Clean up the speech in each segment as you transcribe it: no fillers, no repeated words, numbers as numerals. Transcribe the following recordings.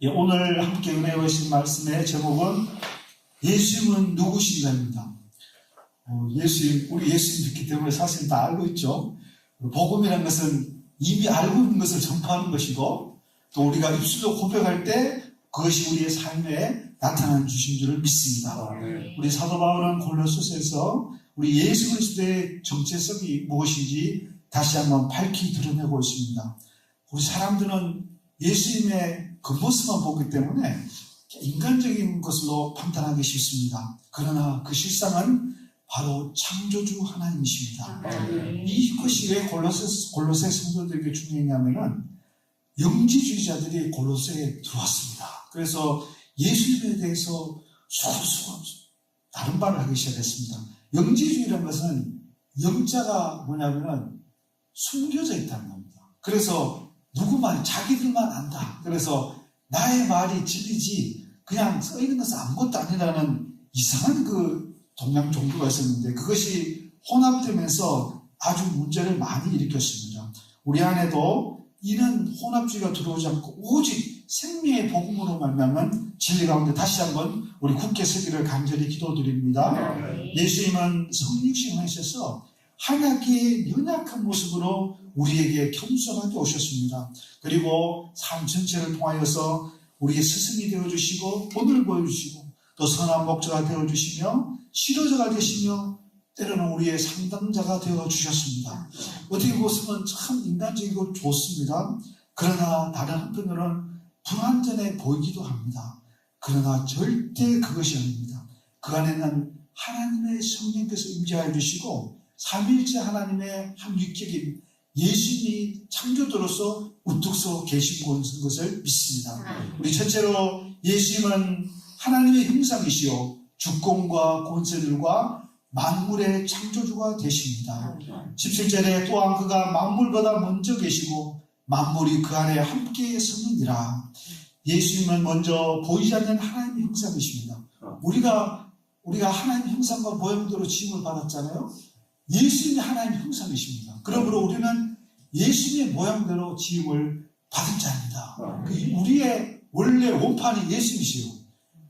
오늘 함께 은혜 보신 말씀의 제목은 예수님은 누구신가입니다. 우리 예수님 믿기 때문에 사실 다 알고 있죠. 복음이라는 것은 이미 알고 있는 것을 전파하는 것이고, 또 우리가 입술로 고백할 때 그것이 우리의 삶에 나타나는 주신 줄을 믿습니다. 우리 사도 바울은 골로새서에서 우리 예수 그리스도의 정체성이 무엇인지 다시 한번 밝히 드러내고 있습니다. 우리 사람들은 예수님의 그 모습만 보기 때문에 인간적인 것으로 판단하기 쉽습니다. 그러나 그 실상은 바로 창조주 하나님이십니다. 이것이 왜 골로새 성도들에게 중요했냐면은 영지주의자들이 골로새에 들어왔습니다. 그래서 예수님에 대해서 수고수고 다른 말을 하기 시작했습니다. 영지주의라는 것은 영자가 뭐냐면은 숨겨져 있다는 겁니다. 그래서 누구만, 자기들만 안다. 그래서 나의 말이 진리지 그냥 써있는 것은 아무것도 아니라는 이상한 그 동양 종교가 있었는데, 그것이 혼합되면서 아주 문제를 많이 일으켰습니다. 우리 안에도 이런 혼합주의가 들어오지 않고 오직 생명의 복음으로 말미암은 진리 가운데 다시 한번 우리 굳게 서기를 간절히 기도드립니다. 예수님은 성육신 하셔서 하나님의 연약한 모습으로 우리에게 겸손하게 오셨습니다. 그리고 삶 전체를 통하여서 우리의 스승이 되어주시고 본을 보여주시고 또 선한 목자가 되어주시며 치료자가 되시며 때로는 우리의 상담자가 되어주셨습니다. 어떻게 보시면 참 인간적이고 좋습니다. 그러나 다른 한편으로는 불완전해 보이기도 합니다. 그러나 절대 그것이 아닙니다. 그 안에는 하나님의 성령께서 임재하여 주시고 삼위일체 하나님의 한 위격인 예수님이 창조주로서 우뚝 서 계신 것을 믿습니다. 우리 첫째로 예수님은 하나님의 형상이시요 주권과 권세들과 만물의 창조주가 되십니다. 17절에 또한 그가 만물보다 먼저 계시고 만물이 그 안에 함께 서느니라. 예수님은 먼저 보이지 않는 하나님의 형상이십니다. 우리가 하나님 형상과 모형대로 지음을 받았잖아요. 예수님이 하나님 형상이십니다. 그러므로 우리는 예수님의 모양대로 지음을 받은 자입니다. 우리의 원래 원판이 예수님이시요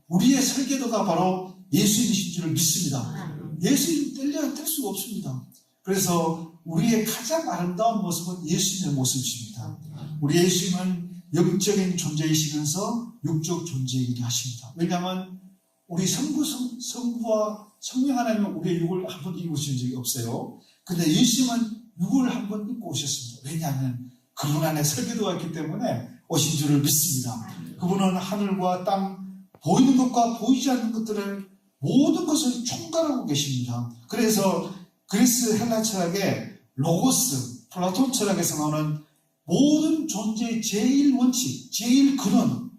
우리의 설계도가 바로 예수님이신 줄을 믿습니다. 예수님 뗄 수가 없습니다. 그래서 우리의 가장 아름다운 모습은 예수님의 모습이십니다. 우리 예수님은 영적인 존재이시면서 육적 존재이기도 하십니다. 왜냐하면 우리 성부와 성령 하나님은 우리의 육을 한 번 입으신 적이 없어요. 근데 예수님은 육을 한 번 입고 오셨습니다. 왜냐하면 그분 안에 설계도가 있기 때문에 오신 줄을 믿습니다. 그분은 하늘과 땅, 보이는 것과 보이지 않는 것들을 모든 것을 총괄하고 계십니다. 그래서 그리스 헬라 철학의 로고스, 플라톤 철학에서 나오는 모든 존재의 제일 원칙, 제일 근원,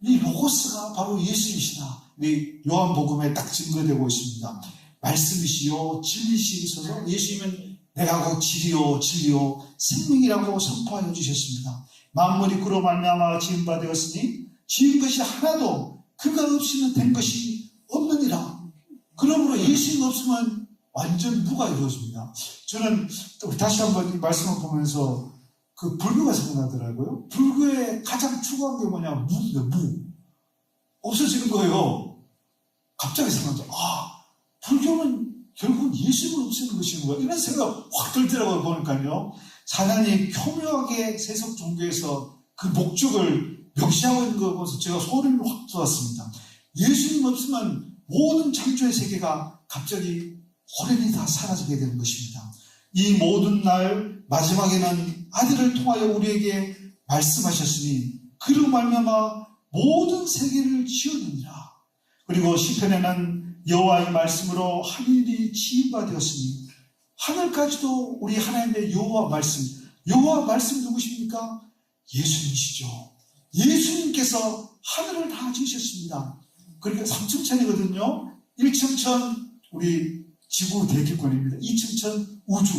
이 로고스가 바로 예수이시다. 우리 요한복음에 딱 증거되고 있습니다. 말씀이시요 진리시셔서 예수님은 내가 곧 진리요 생명이라고 선포하여 주셨습니다. 만물이 그로 말미암아 지은 바 되었으니 지은 것이 하나도 그가 없이는 된 것이 없느니라. 그러므로 예수님 없으면 완전 무가 이루어집니다. 저는 또 다시 한번 이 말씀을 보면서 그 불교가 생각나더라고요. 불교의 가장 추구한 게 뭐냐? 무입니다. 무. 없어지는 거예요. 갑자기 생각나죠. 불교는 결국 예수님을 없애는 것인 거야. 이런 생각 확 들더라고요. 보니까요. 사단이 교묘하게 세속 종교에서 그 목적을 명시하고 있는 거 보면서 제가 소리를 확 쏟았습니다. 예수님 없으면 모든 창조의 세계가 갑자기 호련히 다 사라지게 되는 것입니다. 이 모든 날 마지막에는 아들을 통하여 우리에게 말씀하셨으니 그로 말미암아 모든 세계를 지었느니라. 그리고 시편에는 여호와의 말씀으로 하늘이 지은 되었으니 하늘까지도 우리 하나님의 여호와 말씀 누구십니까? 예수님이시죠. 예수님께서 하늘을 다 지으셨습니다. 그러니까 3층천이거든요. 1층천 우리 지구 대기권입니다. 2층천 우주,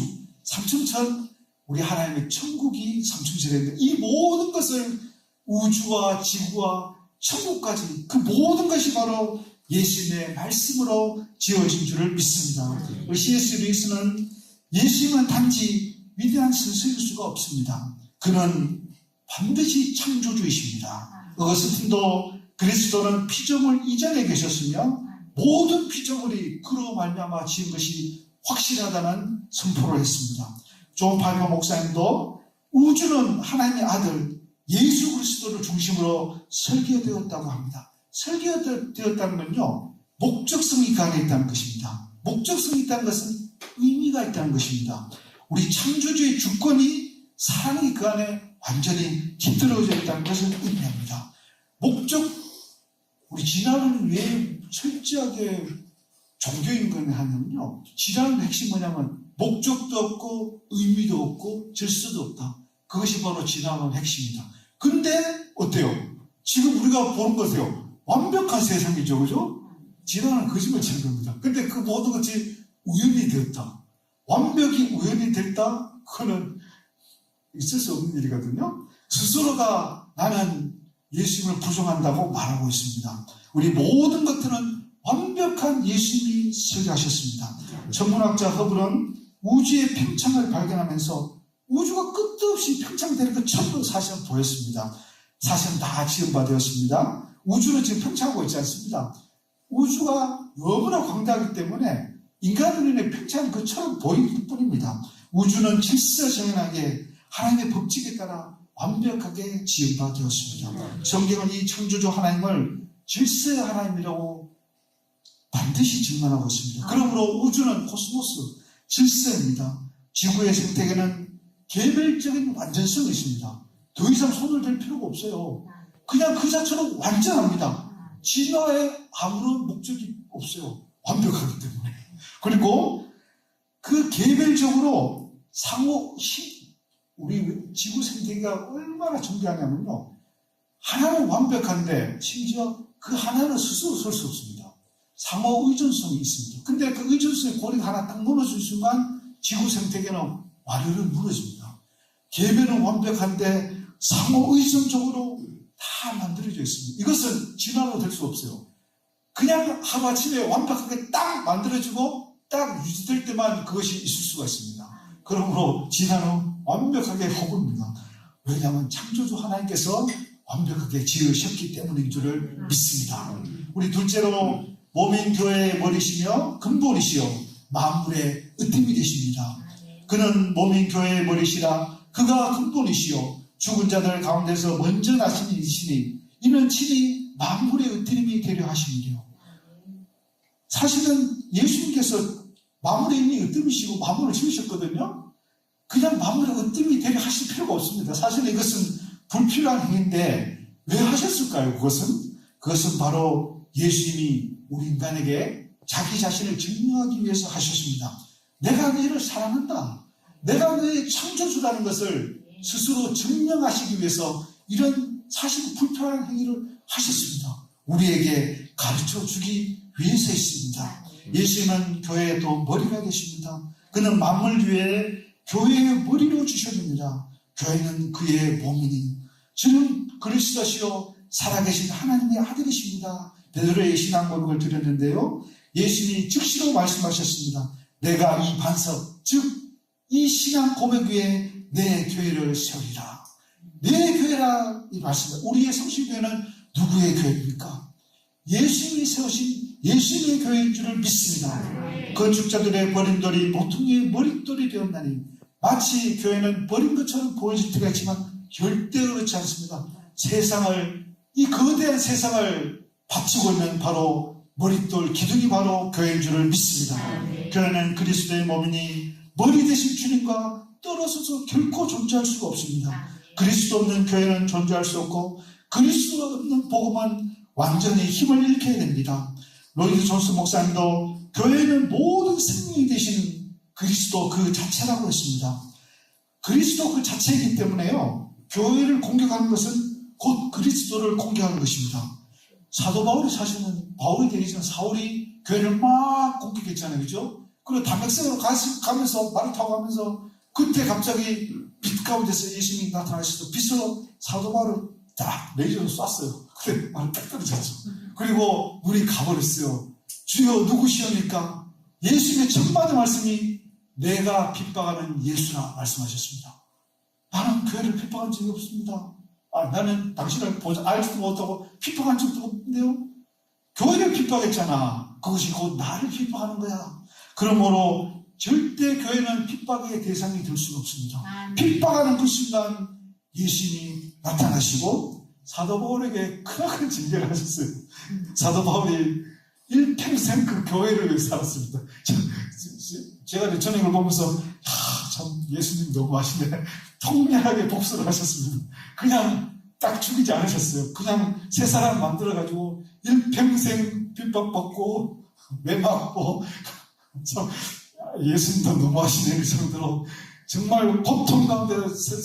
3층천 우리 하나님의 천국이 3층천인데 이 모든 것을 우주와 지구와 천국까지 그 모든 것이 바로 예수님의 말씀으로 지어진 줄을 믿습니다. 우리 C.S. 루이스는 예수님은 단지 위대한 스승일 수가 없습니다. 그는 반드시 창조주이십니다. 어거스틴도 그리스도는 피조물 이전에 계셨으며 모든 피조물이 그로 말미암아 지은 것이 확실하다는 선포를 했습니다. 존 팔머 목사님도 우주는 하나님의 아들 예수 그리스도를 중심으로 설계되었다고 합니다. 설계되었다는 건요, 목적성이 그 안에 있다는 것입니다. 목적성이 있다는 것은 의미가 있다는 것입니다. 우리 창조주의 주권이 사랑이 그 안에 완전히 깃들어져 있다는 것을 의미합니다. 우리 진화론을 왜 철저하게 종교인간을 하냐면요, 진화론의 핵심이 뭐냐면 목적도 없고 의미도 없고 질서도 없다. 그것이 바로 진화론의 핵심이다. 근데 어때요? 지금 우리가 보는 것이요, 완벽한 세상이죠, 그죠? 진화는 거짓말 치는 겁니다. 근데 그 모든 것이 우연이 되었다. 완벽히 우연이 됐다? 그거는 있을 수 없는 일이거든요. 스스로가 나는 예수님을 부정한다고 말하고 있습니다. 우리 모든 것들은 완벽한 예수님이 설계하셨습니다. 천문학자 허블은 우주의 팽창을 발견하면서 우주가 끝도 없이 팽창되는 것 전부 사실은 보였습니다. 사실은 다 지음바되었습니다. 우주는 지금 팽창하고 있지 않습니다. 우주가 너무나 광대하기 때문에 인간 눈에 팽창한 것처럼 보일 뿐입니다. 우주는 질서정연하게 하나님의 법칙에 따라 완벽하게 지음바되었습니다. 성경은 이 창조주 하나님을 질서의 하나님이라고 반드시 증언하고 있습니다. 그러므로 우주는 코스모스, 질서입니다. 지구의 생태계는 개별적인 완전성이 있습니다. 더 이상 손을 댈 필요가 없어요. 그냥 그 자체로 완전합니다. 진화에 아무런 목적이 없어요. 완벽하기 때문에. 그리고 그 개별적으로 우리 지구 생태계가 얼마나 존귀하냐면요, 하나는 완벽한데 심지어 그 하나는 스스로 설 수 없습니다. 상호 의존성이 있습니다. 근데 그 의존성의 고리가 하나 딱 무너진 순간 지구 생태계는 와르르 무너집니다. 개별은 완벽한데 상호 의존적으로 다 만들어져 있습니다. 이것은 진화로 될 수 없어요. 그냥 하루아침에 완벽하게 딱 만들어지고 딱 유지될 때만 그것이 있을 수가 있습니다. 그러므로 진화는 완벽하게 허구입니다. 왜냐하면 창조주 하나님께서 완벽하게 지으셨기 때문인 줄을 믿습니다. 우리 둘째로 몸인 교회의 머리시며 근본이시여 만물의 으뜸이 되십니다. 그는 몸인 교회의 머리시라 그가 근본이시여 죽은 자들 가운데서 먼저 나신 이시니 이는 친히 만물의 으뜸이 되려 하심이래요. 사실은 예수님께서 만물의 이미 으뜸이시고 만물을 지으셨거든요. 그냥 만물의 으뜸이 되려 하실 필요가 없습니다. 사실은 이것은 불필요한 행위인데 왜 하셨을까요? 그것은 바로 예수님이 우리 인간에게 자기 자신을 증명하기 위해서 하셨습니다. 내가 너희를 사랑한다. 내가 너희의 창조주라는 것을 스스로 증명하시기 위해서 이런 사실 불필요한 행위를 하셨습니다. 우리에게 가르쳐 주기 위해서 있습니다. 예수님은 교회에 또 머리가 계십니다. 그는 만물 위에 교회의 머리로 주셨습니다. 교회는 그의 몸이니 주는 그리스도시요 살아계신 하나님의 아들이십니다. 베드로의 신앙 고백을 드렸는데요, 예수님이 즉시로 말씀하셨습니다. 내가 이 반석, 즉 이 신앙 고백 위에 내 교회를 세우리라. 내 교회라 이 말씀입니다. 우리의 성실교회는 누구의 교회입니까? 예수님이 세우신 예수님의 교회인 줄을 믿습니다. 건축자들의 버림돌이 보통의 머릿돌이 되었나니 마치 교회는 버린 것처럼 보여질 때가 있지만 절대 그렇지 않습니다. 이 거대한 세상을 바치고 있는 바로 머릿돌 기둥이 바로 교회인 줄을 믿습니다. 교회는 그리스도의 몸이니 머리 대신 주님과 떨어져서 결코 존재할 수가 없습니다. 그리스도 없는 교회는 존재할 수 없고 그리스도가 없는 복음은 완전히 힘을 잃게 됩니다. 로이드 존스 목사님도 교회는 모든 생명이 되신 그리스도 그 자체라고 했습니다. 그리스도 그 자체이기 때문에요, 교회를 공격하는 것은 곧 그리스도를 공격하는 것입니다. 사도 바울이 사실은 바울이 되기 전 사울이 교회를 막 공격했잖아요, 그죠? 그리고 담백성으로 가면서 말을 타고 가면서 그때 갑자기 빛 가운데서 예수님이 나타나셔서 빛으로 사도 바울을 딱 레이저로 쐈어요. 그래 말을 딱 떨어졌죠. 그리고 물이 가버렸어요. 주여 누구시옵니까? 예수님의 첫 번째 말씀이 내가 핍박하는 예수라 말씀하셨습니다. 나는 교회를 핍박한 적이 없습니다. 나는 당신을 알지도 못하고 핍박한 적도 없는데요. 교회를 핍박했잖아. 그것이 곧 나를 핍박하는 거야. 그러므로 절대 교회는 핍박의 대상이 될 수가 없습니다. 핍박하는 그 순간 예수님이 나타나시고 사도 바울에게 크나큰 징계를 하셨어요. 사도 바울이 일평생 그 교회를 위해 살았습니다. 제가 저는 이걸 보면서 참 예수님 너무 하시네. 통렬하게 복수를 하셨습니다. 그냥 딱 죽이지 않으셨어요. 그냥 새 사람 만들어가지고 일평생 핍박받고 매맞고 참 예수님도 너무 하시네. 그 정도로 정말 고통 가운데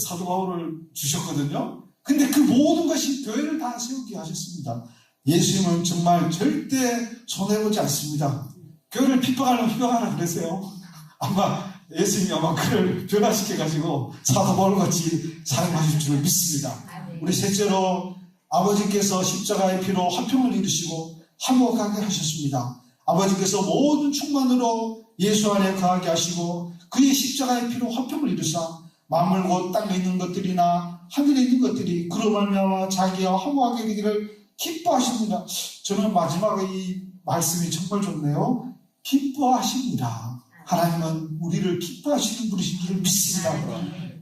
사도 바울을 주셨거든요. 근데 그 모든 것이 교회를 다 세우게 하셨습니다. 예수님은 정말 절대 손해보지 않습니다. 교회를 핍박하려면 핍박하라 그랬어요. 아마 예수님이 아마 그를 변화시켜가지고 사도 바울같이 사용하실 줄 믿습니다. 우리 셋째로 아버지께서 십자가의 피로 화평을 이루시고 화목하게 하셨습니다. 아버지께서 모든 충만으로 예수 안에 거하게 하시고 그의 십자가의 피로 화평을 이루사 만물 곧 땅에 있는 것들이나 하늘에 있는 것들이 그로 말미암아 자기와 화목하게 되기를 기뻐하십니다. 저는 마지막에 이 말씀이 정말 좋네요. 기뻐하십니다. 하나님은 우리를 기뻐하시는 분이신 줄 믿습니다.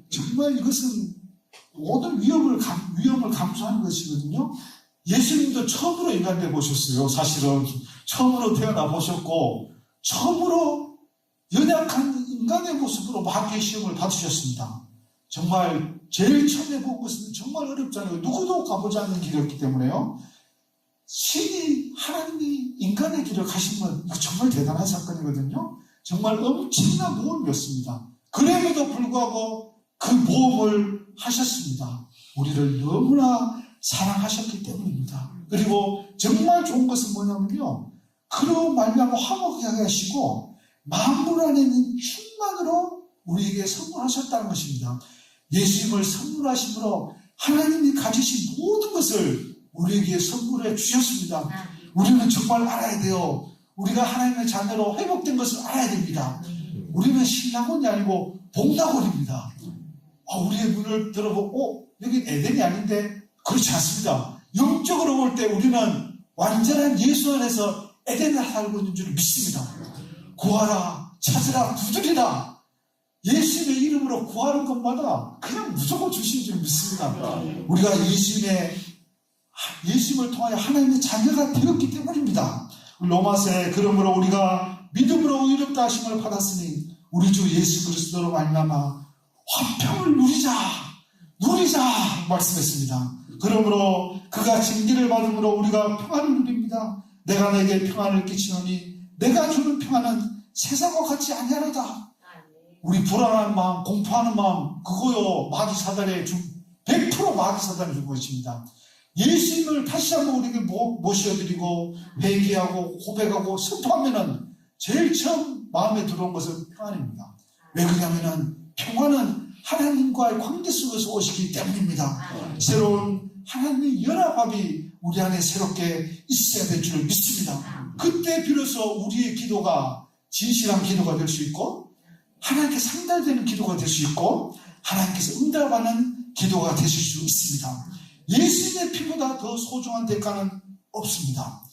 정말 이것은 모든 위험을 감수하는 것이거든요. 예수님도 처음으로 인간되어 보셨어요. 사실은 처음으로 태어나 보셨고 처음으로 연약한 인간의 모습으로 마귀의 시험을 받으셨습니다. 정말 제일 처음에 본 것은 정말 어렵잖아요. 누구도 가보지 않는 길이었기 때문에요. 신이 하나님이 인간의 길을 가시면 이거 정말 대단한 사건이거든요. 정말 엄청난 모험이었습니다. 그럼에도 불구하고 그 모험을 하셨습니다. 우리를 너무나 사랑하셨기 때문입니다. 그리고 정말 좋은 것은 뭐냐면요. 그로 말미암아 화목하게 하시고 만물 안에 있는 충만으로 우리에게 선물하셨다는 것입니다. 예수님을 선물하심으로 하나님이 가지신 모든 것을 우리에게 선물해 주셨습니다. 우리는 정말 알아야 돼요. 우리가 하나님의 자녀로 회복된 것을 알아야 됩니다. 우리는 신라곤이 아니고 복라곤입니다. 우리의 눈을 들어보고 여기 에덴이 아닌데 그렇지 않습니다. 영적으로 볼 때 우리는 완전한 예수 안에서 에덴을 살고 있는 줄 믿습니다. 구하라, 찾으라, 두드리라. 예수님의 이름으로 구하는 것마다 그냥 무조건 주신 줄 믿습니다. 우리가 예수님을 통하여 하나님의 자녀가 되었기 때문입니다. 로마서에 그러므로 우리가 믿음으로 의롭다 하심을 받았으니 우리 주 예수 그리스도로 말미암아 화평을 누리자 말씀했습니다. 그러므로 그가 징계를 받음으로 우리가 평안을 누립니다. 내가 내게 평안을 끼치노니 내가 주는 평안은 세상과 같이 아니하로다. 우리 불안한 마음, 공포하는 마음, 그거요 마귀 사단에 100% 마귀 사단에 준 것입니다. 예수님을 다시 한번 우리에게 모셔드리고 회개하고 고백하고 선포하면은 제일 처음 마음에 들어온 것은 평안입니다. 왜 그러냐면은 평안은 하나님과의 관계 속에서 오시기 때문입니다. 새로운 하나님의 연합함이 우리 안에 새롭게 있어야 될 줄 믿습니다. 그때 비로소 우리의 기도가 진실한 기도가 될 수 있고 하나님께 상달되는 기도가 될 수 있고 하나님께서 응답하는 기도가 되실 수 있습니다. 예수님의 피보다 더 소중한 대가는 없습니다.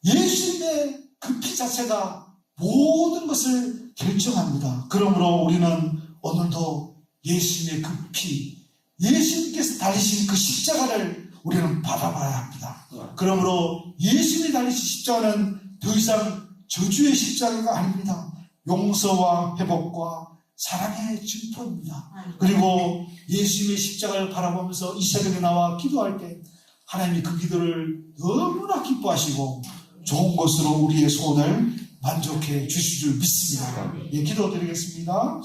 예수님의 그 피 자체가 모든 것을 결정합니다. 그러므로 우리는 오늘도 예수님의 그 피, 예수님께서 달리신 그 십자가를 우리는 바라봐야 합니다. 그러므로 예수님이 달리신 십자가는 더 이상 저주의 십자가가 아닙니다. 용서와 회복과 사랑의 증표입니다. 그리고 예수님의 십자가를 바라보면서 이 새벽에 나와 기도할 때 하나님이 그 기도를 너무나 기뻐하시고 좋은 것으로 우리의 소원을 만족해 주실 줄 믿습니다. 예, 기도드리겠습니다.